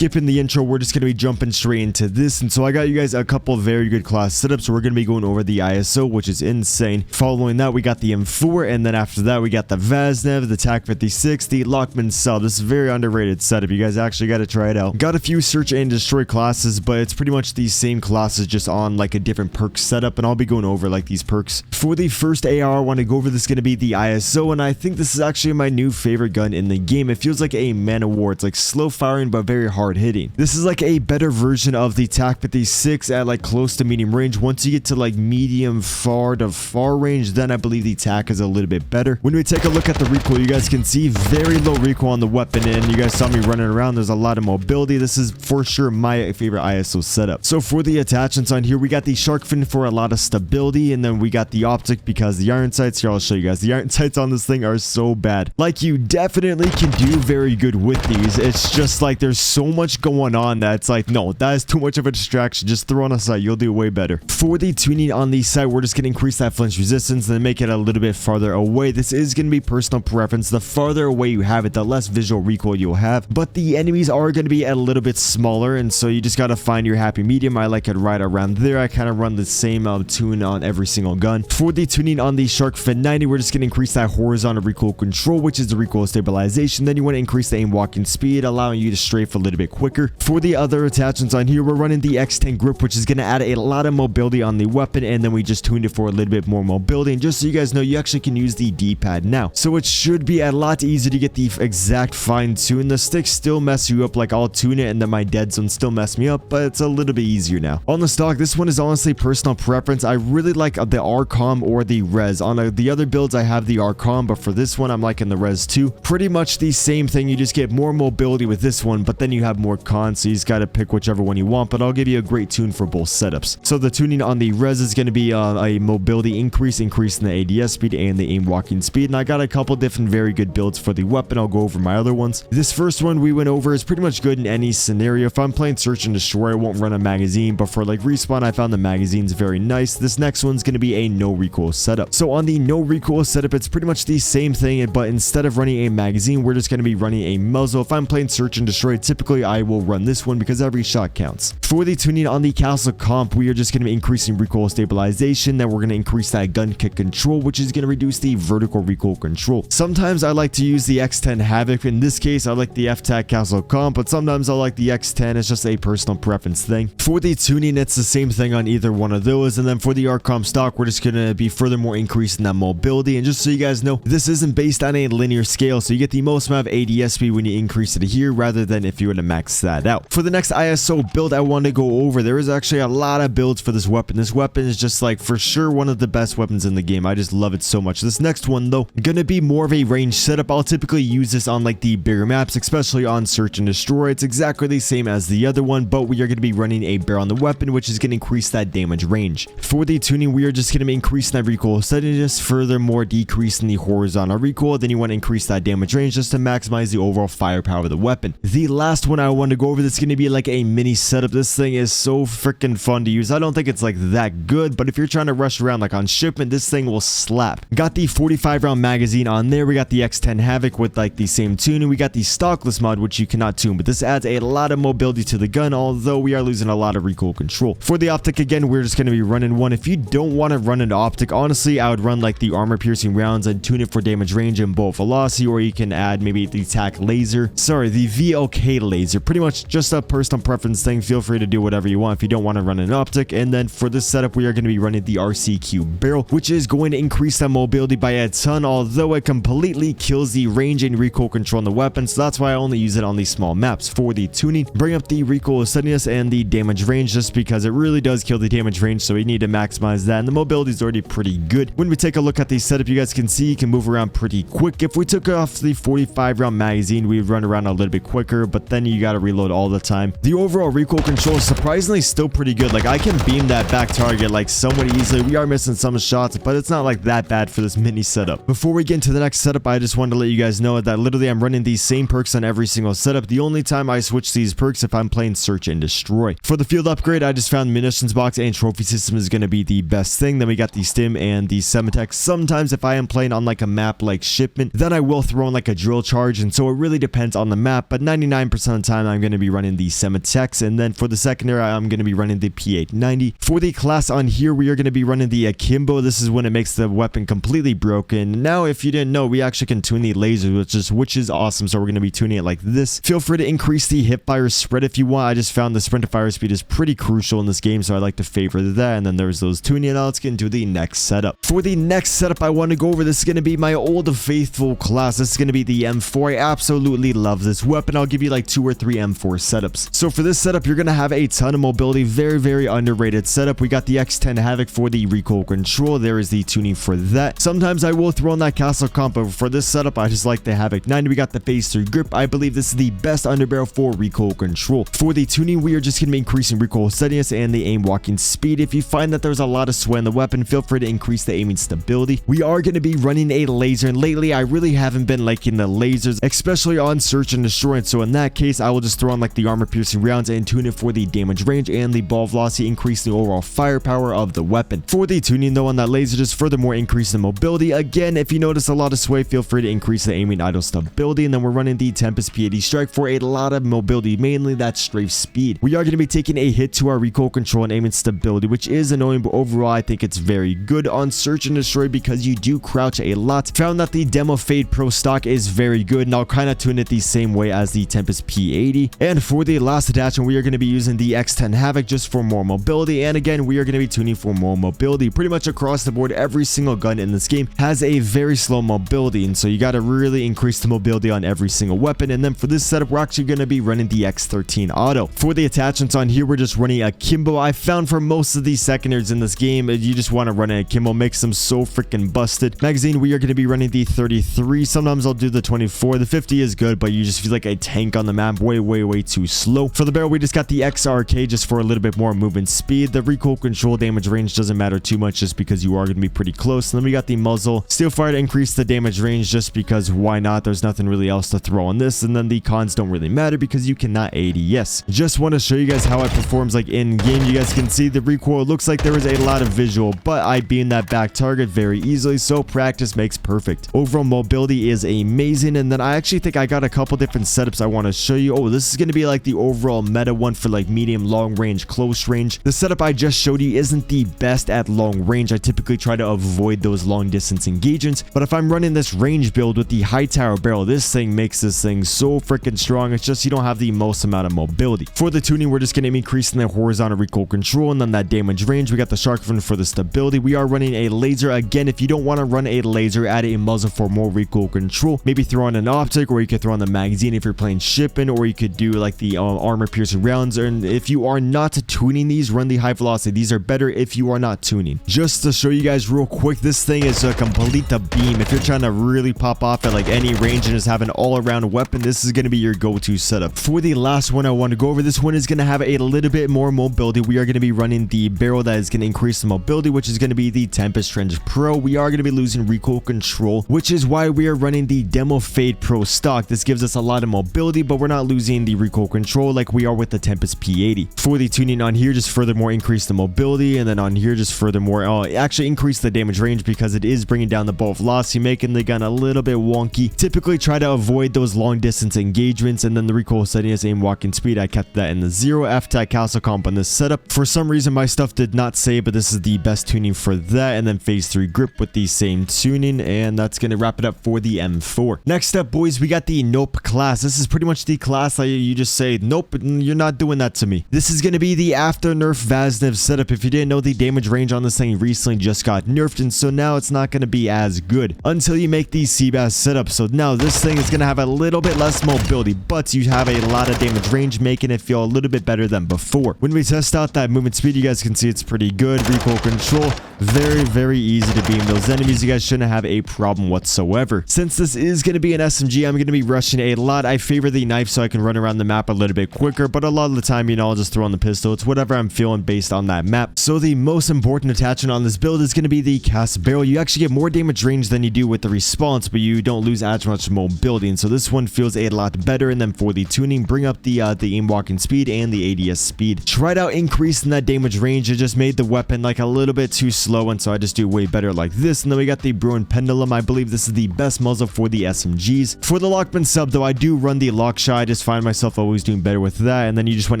skipping the intro, we're just going to be jumping straight into this. And so I got you guys a couple of very good class setups. So we're going to be going over the ISO, which is insane. Following that, we got the M4, and then after that, we got the Vaznev, the TAC-56, the Lachmann Sub. This is a very underrated setup. You guys actually got to try it out. Got a few search and destroy classes, but it's pretty much these same classes just on like a different perk setup, and I'll be going over like these perks. For the first AR I want to go over, this is going to be the ISO, and I think this is actually my new favorite gun in the game. It feels like a man of war. It's like slow firing but very hard hitting. This is like a better version of the TAC-56 at like close to medium range. Once you get to like medium far to far range, then I believe the TAC is a little bit better. When we take a look at the recoil, you guys can see very low recoil on the weapon, and you guys saw me running around. There's a lot of mobility. This is for sure my favorite ISO setup. So for the attachments on here, we got the shark fin for a lot of stability, and then we got the optic because the iron sights. Here, I'll show you guys. The iron sights on this thing are so bad. Like, you definitely can do very good with these. It's just like there's so much going on that it's like, no, that is too much of a distraction. Just throw on a sight. You'll do way better. For the tuning on the sight, we're just going to increase that flinch resistance and then make it a little bit farther away. This is going to be personal preference. The farther away you have it, the less visual recoil you'll have, but the enemies are going to be a little bit smaller, and so you just got to find your happy medium. I like it right around there. I kind of run the same tune on every single gun. For the tuning on the shark fin 90, we're just going to increase that horizontal recoil control, which is the recoil stabilization. Then you want to increase the aim walking speed, allowing you to strafe a little bit quicker. For the other attachments on here, we're running the X10 grip, which is going to add a lot of mobility on the weapon, and then we just tuned it for a little bit more mobility. And just so you guys know, you actually can use the D-pad now, so it should be a lot easier to get the exact fine tune. The sticks still mess you up. Like, I'll tune it and then my dead zone still mess me up, but it's a little bit easier now. On the stock, this one is honestly personal preference. I really like the RCOM or the res. On the other builds, I have the RCOM, but for this one, I'm liking the res too. Pretty much the same thing. You just get more mobility with this one, but then you have more cons, so you just got to pick whichever one you want, but I'll give you a great tune for both setups. So the tuning on the res is going to be a mobility increase in the ADS speed and the aim walking speed, and I got a couple different very good builds for the weapon. I'll go over my other ones. This first one we went over is pretty much good in any scenario. If I'm playing search and destroy, I won't run a magazine, but for like respawn, I found the magazines very nice. This next one's going to be a no recoil setup. So on the no recoil setup, it's pretty much the same thing, but instead of running a magazine, we're just going to be running a muzzle. If I'm playing search and destroy, typically I will run this one because every shot counts. For the tuning on the castle comp, we are just going to be increasing recoil stabilization. Then we're going to increase that gun kick control, which is going to reduce the vertical recoil control. Sometimes I like to use the X10 Havoc. In this case, I like the FTAC castle comp, but sometimes I like the X10. It's just a personal preference thing. For the tuning, it's the same thing on either one of those. And then for the RCOM stock, we're just going to be furthermore increasing that mobility. And just so you guys know, this isn't based on a linear scale, so you get the most amount of ADS speed when you increase it here rather than if you were to max that out. For the next ISO build I want to go over, there is actually a lot of builds for this weapon. This weapon is just like for sure one of the best weapons in the game. I just love it so much. This next one though, gonna be more of a range setup. I'll typically use this on like the bigger maps, especially on search and destroy. It's exactly the same as the other one, but we are going to be running a barrel on the weapon, which is going to increase that damage range. For the tuning, we are just going to be increasing that recoil steadiness, furthermore decreasing the horizontal recoil. Then you want to increase that damage range just to maximize the overall firepower of the weapon. The last one I want to go over, that's going to be like a mini setup. This thing is so freaking fun to use. I don't think it's like that good, but if you're trying to rush around like on shipment, this thing will slap. Got the 45 round magazine on there. We got the X10 Havoc with like the same tuning. We got the stockless mod, which you cannot tune, but this adds a lot of mobility to the gun, although we are losing a lot of recoil control. For the optic, again, we're just going to be running one. If you don't want to run an optic, honestly, I would run like the armor piercing rounds and tune it for damage range and bolt velocity, or you can add maybe the TAC laser. Sorry, the VLK laser. Pretty much just a personal preference thing. Feel free to do whatever you want if you don't want to run an optic. And then for this setup, we are going to be running the RCQ barrel, which is going to increase that mobility by a ton, although it completely kills the range and recoil control on the weapon, so that's why I only use it on these small maps. For the tuning, bring up the recoil steadiness and the damage range just because it really does kill the damage range, so we need to maximize that, and the mobility is already pretty good. When we take a look at the setup, you guys can see you can move around pretty quick. If we took off the 45 round magazine, we'd run around a little bit quicker, but then you got to reload all the time. The overall recoil control is surprisingly still pretty good. Like, I can beam that back target like somewhat easily. We are missing some shots, but it's not like that bad for this mini setup. Before we get into the next setup, I just wanted to let you guys know that literally I'm running these same perks on every single setup. The only time I switch these perks if I'm playing search and destroy. For the field upgrade, I just found munitions box and trophy system is going to be the best thing. Then we got the stim and the semitech. Sometimes if I am playing on like a map like shipment, then I will throw in like a drill charge, and so it really depends on the map, but 99% of the time, I'm going to be running the Semitex, and then for the secondary, I'm going to be running the P890. For the class on here, we are going to be running the Akimbo. This is when it makes the weapon completely broken. Now, if you didn't know, we actually can tune the lasers, which is awesome, so we're going to be tuning it like this. Feel free to increase the hip fire spread if you want. I just found the sprint to fire speed is pretty crucial in this game, so I like to favor that, and then there's those tuning. Now let's get into the next setup. For the next setup I want to go over, this is going to be my old faithful class. This is going to be the M4. I absolutely love this weapon. I'll give you like 2 or 3 M4 setups. So for this setup, you're going to have a ton of mobility. Very underrated setup. We got the X10 Havoc for the recoil control. There is the tuning for that. Sometimes I will throw on that castle comp, but for this setup, I just like the Havoc 90. We got the phase 3 grip. I believe this is the best underbarrel for recoil control. For the tuning, we are just going to be increasing recoil steadiness and the aim walking speed. If you find that there's a lot of sway in the weapon, feel free to increase the aiming stability. We are going to be running a laser, and lately I really haven't been liking the lasers, especially on search and destroy. And so in that case, I will just throw on like the armor piercing rounds and tune it for the damage range and the ball velocity, increasing the overall firepower of the weapon. For the tuning though on that laser, just furthermore increase the mobility. Again, if you notice a lot of sway, feel free to increase the aiming idle stability. And then we're running the Tempest P80 strike for a lot of mobility, mainly that strafe speed. We are going to be taking a hit to our recoil control and aiming stability, which is annoying, but overall I think it's very good on search and destroy because you do crouch a lot. Found that the Demo Fade Pro stock is very good, and I'll kind of tune it the same way as the Tempest P80. And for the last attachment, we are going to be using the X10 Havoc just for more mobility, and again we are going to be tuning for more mobility. Pretty much across the board, every single gun in this game has a very slow mobility, and so you got to really increase the mobility on every single weapon. And then for this setup, we're actually going to be running the X13 Auto. For the attachments on here, we're just running a Akimbo. I found for most of these secondaries in this game, you just want to run an Akimbo, makes them so freaking busted. Magazine, we are going to be running the 33. Sometimes I'll do the 24. The 50 is good, but you just feel like a tank on the map, way too slow. For the barrel, we just got the XRK just for a little bit more movement speed. The recoil control damage range doesn't matter too much just because you are going to be pretty close. And then we got the muzzle steel fire to increase the damage range just because why not? There's nothing really else to throw on this. And then the cons don't really matter because you cannot ADS. Just want to show you guys how it performs like in game. You guys can see the recoil looks like there is a lot of visual, but I beam that back target very easily, so practice makes perfect. Overall mobility is amazing. And then I actually think I got a couple different setups I want to show you. Oh, this is going to be like the overall meta one for like medium, long range, close range. The setup I just showed you isn't the best at long range. I typically try to avoid those long distance engagements, but if I'm running this range build with the high tower barrel, this thing makes this thing so freaking strong. It's just you don't have the most amount of mobility. For the tuning, we're just going to be increasing the horizontal recoil control and then that damage range. We got the shark fin for the stability. We are running a laser. Again, if you don't want to run a laser, add a muzzle for more recoil control. Maybe throw on an optic, or you could throw on the magazine if you're playing shipping, or you could do like the armor piercing rounds. And if you are not tuning these, run the high velocity. These are better if you are not tuning. Just to show you guys real quick, this thing is a complete beam. If you're trying to really pop off at like any range and just have an all-around weapon, this is going to be your go-to setup. For the last one I want to go over, this one is going to have a little bit more mobility. We are going to be running the barrel that is going to increase the mobility, which is going to be the Tempest Trench Pro. We are going to be losing recoil control, which is why we are running the Demo Fade Pro stock. This gives us a lot of mobility, but we're not losing the recoil control like we are with the Tempest P80. For the tuning on here, just furthermore increase the mobility, and then on here just furthermore actually increase the damage range because it is bringing down the ball velocity, making the gun a little bit wonky. Typically try to avoid those long distance engagements. And then the recoil steadiness, aim walking speed, I kept that in the 0. F-Tech castle comp on this setup. For some reason my stuff did not say, but this is the best tuning for that. And then phase 3 grip with the same tuning, and that's going to wrap it up for the M4. Next up, boys, we got the Nope class. This is pretty much the class that you just say, nope, you're not doing that to me. This is going to be the after nerf Vaznev setup. If you didn't know, the damage range on this thing recently just got nerfed, and so now it's not going to be as good until you make the Cbass setup. So now this thing is going to have a little bit less mobility, but you have a lot of damage range, making it feel a little bit better than before. When we test out that movement speed, you guys can see it's pretty good. Recoil control, very easy to beam those enemies. You guys shouldn't have a problem whatsoever. Since this is going to be an SMG, I'm going to be rushing a lot. I favor the knife so I can run around the map a little bit quicker, but a lot of the time, you know, I'll just throw on the pistol. It's whatever I'm feeling based on that map. So the most important attachment on this build is going to be the cast barrel. You actually get more damage range than you do with the response, but you don't lose as much mobility, and so this one feels a lot better. And then for the tuning, bring up the aim walking speed and the ADS speed. Tried out increasing that damage range. It just made the weapon like a little bit too slow, and so I just do way better like this. And then we got the Bruin Pendulum. I believe this is the best muzzle for the SMGs. For the Lachmann Sub though, I do run the lock shot just find myself always doing better with that. And then you just want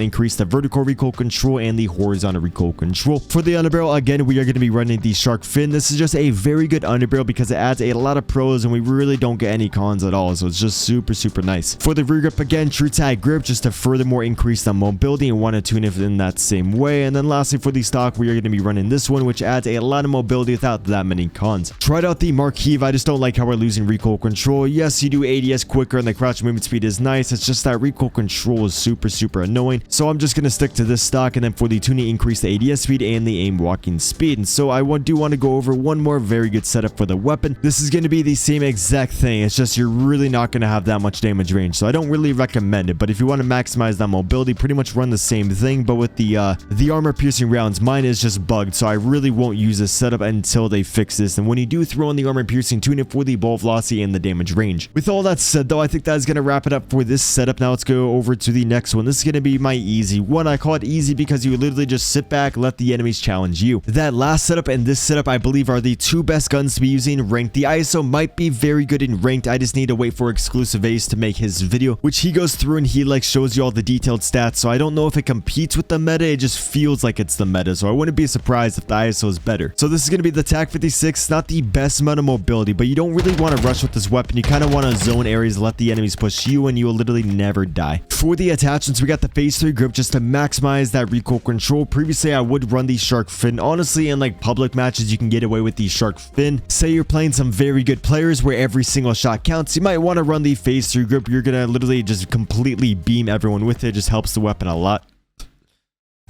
to increase the vertical recoil control and the horizontal recoil control. For the underbarrel, again, we are going to be running the shark fin. This is just a very good underbarrel because it adds a lot of pros and we really don't get any cons at all. So it's just super nice. For the rear grip, again, true tag grip just to furthermore increase the mobility and want to tune it in that same way. And then lastly, for the stock, we are going to be running this one, which adds a lot of mobility without that many cons. Tried out the Marquise. I just don't like how we're losing recoil control. Yes, you do ADS quicker and the crouch movement speed is nice. It's just that recoil control is super annoying. So I'm just going to stick to this stock. And then for the tuning, increase the ADS speed and the aim walking speed. And so I do want to go over one more very good setup for the weapon. This is going to be the same exact thing. It's just you're really not going to have that much damage range. So I don't really recommend it. But if you want to maximize that mobility, pretty much run the same thing. But with the armor piercing rounds, mine is just bugged. So I really won't use this setup until they fix this. And when you do throw in the armor piercing, tune it for the ball velocity and the damage range. With all that said though, I think that's going to wrap it up for this setup. Now let's go over to the next one. This is going to be my easy one. I call it easy because you literally just sit back, let the enemies challenge you. That last setup and this setup, I believe, are the two best guns to be using ranked. The ISO might be very good in ranked. I just need to wait for Exclusive Ace to make his video, which he goes through and he like shows you all the detailed stats. So I don't know if it competes with the meta. It just feels like it's the meta. So I wouldn't be surprised if the ISO is better. So this is going to be the TAC 56. Not the best amount of mobility, but you don't really want to rush with this weapon. You kind of want to zone areas, let the enemies push you, and you will literally never die. For the attachments, we got the phase 3 grip just to maximize that recoil control. Previously, I would run the shark fin. Honestly, in like public matches, you can get away with the shark fin. Say you're playing some very good players where every single shot counts, you might want to run the phase 3 grip. You're gonna literally just completely beam everyone with it. It just helps the weapon a lot.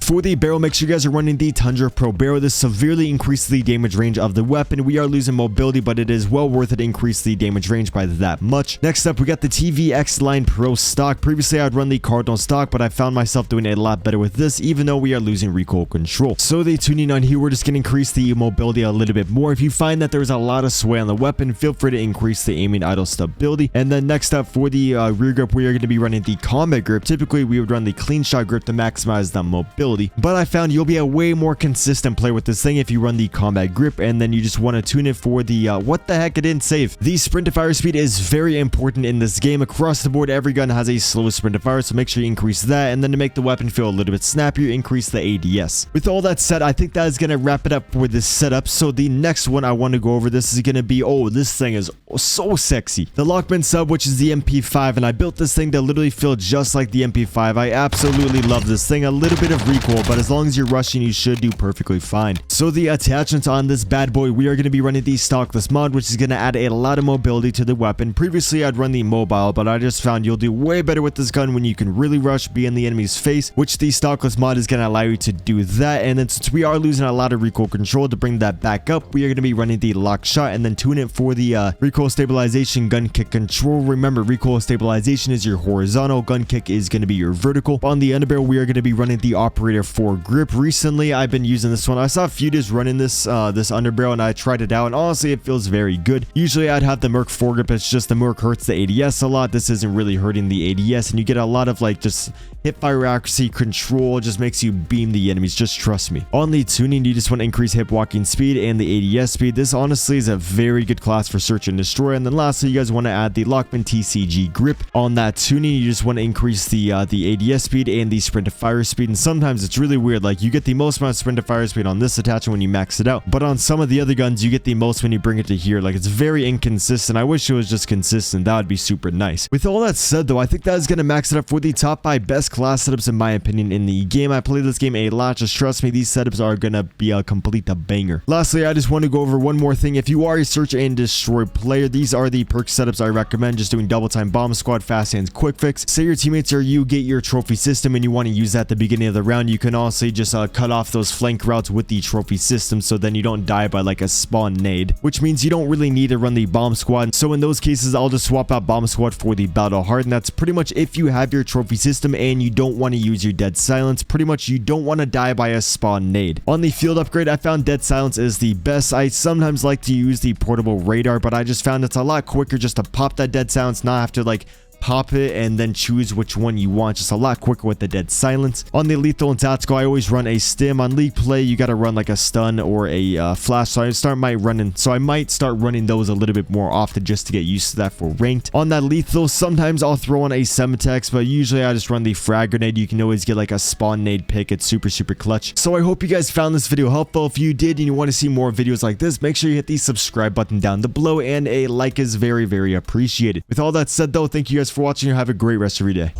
For the barrel, make sure you guys are running the Tundra Pro barrel. This severely increases the damage range of the weapon. We are losing mobility, but it is well worth it to increase the damage range by that much. Next up, we got the TVX Line Pro stock. Previously, I'd run the Cardinal stock, but I found myself doing a lot better with this, even though we are losing recoil control. So the tuning on here, we're just going to increase the mobility a little bit more. If you find that there's a lot of sway on the weapon, feel free to increase the aiming idle stability. And then next up, for the rear grip, we are going to be running the combat grip. Typically, we would run the clean shot grip to maximize the mobility. But I found you'll be a way more consistent player with this thing if you run the combat grip, and then you just want to tune it for the what the heck, it didn't save. The sprint to fire speed is very important in this game. Across the board, every gun has a slow sprint to fire, so make sure you increase that. And then to make the weapon feel a little bit snappier, increase the ADS. With all that said, I think that is going to wrap it up for this setup. So the next one I want to go over, this is going to be, oh, this thing is so sexy. The Lachmann Sub, which is the MP5, and I built this thing to literally feel just like the MP5. I absolutely love this thing. A little bit of recoil, but as long as you're rushing, you should do perfectly fine. So the attachments on this bad boy, we are going to be running the stockless mod, which is going to add a lot of mobility to the weapon. Previously, I'd run the mobile, but I just found you'll do way better with this gun when you can really rush, be in the enemy's face, which the stockless mod is going to allow you to do that. And then since we are losing a lot of recoil control, to bring that back up, we are going to be running the lock shot and then tune it for the recoil stabilization gun kick control. Remember, recoil stabilization is your horizontal, gun kick is going to be your vertical. On the underbarrel, we are going to be running the operator 4 grip. Recently, I've been using this one. I saw a few dudes running this underbarrel, and I tried it out, and honestly, it feels very good. Usually, I'd have the Merc 4 grip. It's just the Merc hurts the ADS a lot. This isn't really hurting the ADS, and you get a lot of like just hip fire accuracy control. Just makes you beam the enemies. Just trust me. On the tuning, you just want to increase hip walking speed and the ADS speed. This honestly is a very good class for search and destroy. And then lastly, you guys want to add the Lachmann TCG grip. On that tuning, you just want to increase the ADS speed and the sprint to fire speed. And sometimes it's really weird. Like you get the most amount of sprint to fire speed on this attachment when you max it out, but on some of the other guns, you get the most when you bring it to here. Like it's very inconsistent. I wish it was just consistent. That would be super nice. With all that said though, I think that is going to max it up for the top 5 best class setups in my opinion in the game. I play this game a lot. Just trust me, these setups are going to be a complete banger. Lastly, I just want to go over one more thing. If you are a search and destroy player, these are the perk setups I recommend. Just doing double time bomb squad, fast hands, quick fix. Say your teammates or you get your trophy system and you want to use that at the beginning of the round, you can also just cut off those flank routes with the trophy system, so then you don't die by like a spawn nade, which means you don't really need to run the bomb squad. So in those cases, I'll just swap out bomb squad for the battle hard, and that's pretty much if you have your trophy system and you don't want to use your dead silence. Pretty much you don't want to die by a spawn nade. On the field upgrade, I found dead silence is the best. I sometimes like to use the portable radar, but I just found it's a lot quicker just to pop that dead silence, not have to like pop it and then choose which one you want. Just a lot quicker with the dead silence. On the lethal and tactical, I always run a stim. On league play, you got to run like a stun or a flash. So I might start running those a little bit more often just to get used to that for ranked. On that lethal, sometimes I'll throw on a Semtex, but usually I just run the frag grenade. You can always get like a spawn nade pick. It's super clutch. So I hope you guys found this video helpful. If you did and you want to see more videos like this, make sure you hit the subscribe button down below, and a like is very appreciated. With all that said though, thank you guys for watching and have a great rest of your day.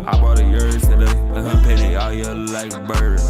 I bought a yard today, I'm painting all yellow like a bird.